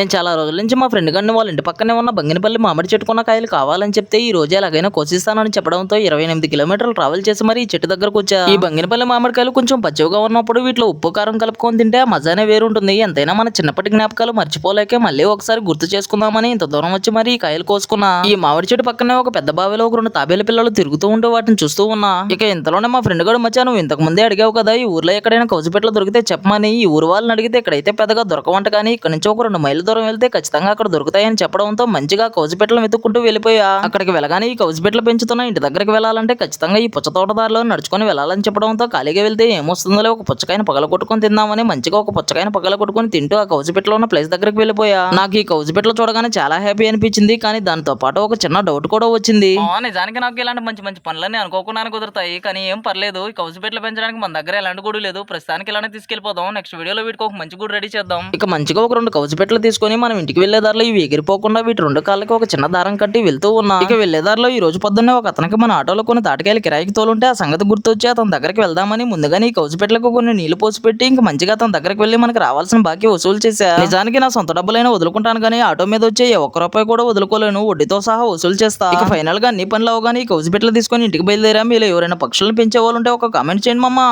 నేను చాలా రోజుల నుంచి మా ఫ్రెండ్ గారిని వాళ్ళ ఇంటి పక్కనే ఉన్న బంగినపల్లి మామిడి చెట్టుకున్న కాయలు కావాలని చెప్తే ఈ రోజు ఎలాగైనా కోసిస్తానని చెప్పడంతో 28 కిలోమీటర్లు ట్రావెల్ చేసి మరి ఈ చెట్టు దగ్గరకు వచ్చా. ఈ బంగినపల్లి మామిడికాయలు కొంచెం పచ్చివిగా ఉన్నప్పుడు వీటిలో ఉప్పు కారం కలుపుకొని తింటే ఆ మజానే వేరుంటుంది. ఎంతైనా మన చిన్నప్పటి జ్ఞాపకాలు మర్చిపోలేకే మళ్ళీ ఒకసారి గుర్తు చేసుకుందామని ఇంత దూరం వచ్చి మరి ఈ కాయలు కోసుకున్నా. ఈ మామిడి చెట్టు పక్కనే ఒక పెద్ద బావిలో ఒక 2 తాబేలు పిల్లలు తిరుగుతూ ఉంటే వాటిని చూస్తూ ఉన్నా. ఇక ఇంతలోనే మా ఫ్రెండ్ గారు మచ్చా, నువ్వు ఇంతకు ముందే అడిగావు కదా ఈ ఊర్లో ఎక్కడైనా కౌజుపెట్లు దొరికితే చెప్పమని. ఈ ఊరు వాళ్ళని అడిగితే ఇక్కడైతే పెద్దగా దొరకవంట, కానీ ఇక్కడ నుంచి ఒక 2 మైళ్ళ దూరం వెళ్తే ఖచ్చితంగా అక్కడ దొరుకుతాయని చెప్పడంతో మంచిగా కౌజుపెట్లను వెతుక్కుంటూ వెళ్ళిపోయా. అక్కడికి వెళ్ళగానే ఈ కౌజుపెట్లు పెంచుతున్న ఇంటి దగ్గరికి వెళ్ళాలంటే ఖచ్చితంగా ఈ పుచ్చ తోటదారిలో నడుచుకొని వెళ్ళాలని చెప్పడంతో ఖాళీగా వెళ్తే ఏమొస్తుందో ఒక పుచ్చకాయని పగల కొట్టుకొని తిందామని మంచిగా ఒక పుచ్చకాయని పగల కొట్టుకొని తింటూ ఆ కౌజుపెట్లో ఉన్న ప్లేస్ దగ్గరికి వెళ్ళిపోయా. నాకు ఈ కౌజుపెట్లు చూడగానే చాలా హ్యాపీ అనిపించింది, కానీ దాంతో పాటు ఒక చిన్న డౌట్ కూడా వచ్చింది. నిజానికి నాకు ఇలాంటి మంచి మంచి పనులన్నీ అనుకోకుండా కుదురుతాయి, కానీ ఏం పర్లేదు. ఈ కౌజుపెట్లు పెంచడానికి మన దగ్గర ఎలాంటి గుడి లేదు, ప్రస్తుతానికి ఇలానే తీసుకెళ్లిపోదాం. నెక్స్ట్ వీడియోలో వీటికి ఒక మంచి గుడి రెడీ చేద్దాం. ఇక మంచిగా ఒక 2 కౌజుపెట్లు తీసుకొని మనం ఇంటికి వెళ్లే దారిలో ఇవి ఎగిరిపోకుండా వీటి 2 కాళ్ళకి ఒక చిన్న దారం కట్టి వెళ్తూ ఉన్నా. ఇక వెళ్లే దారిలో ఈ రోజు పొద్దున్నే ఒక అతనికి మన ఆటోలో కొన్ని తాటికాయలు కిరాయికి తోలుంటే ఆ సంగతి గుర్తొచ్చి అతని దగ్గరికి వెళ్దామని ముందుగానే ఈ కౌజుపెట్లకు కొన్ని నీళ్లు పోసి పెట్టి ఇంక మంచిగా అతని దగ్గరికి వెళ్లి మనకి రావాల్సిన బాకీ వసూలు చేశా. నిజానికి నా సొంత డబ్బులైనా వదులుకుంటాను, కానీ ఆటో మీద వచ్చే ₹1 కూడా వదులుకోలేను, వడ్డీతో సహా వసూలు చేస్తా. ఇక ఫైనల్ గా అన్ని పనులు అవగానే ఈ కౌజుపెట్లు తీసుకొని ఇంటికి బయలుదేరా. మీలో ఎవరైనా పక్షులను పెంచే వాళ్ళు ఉంటే ఒక కామెంట్ చేయండి మామా.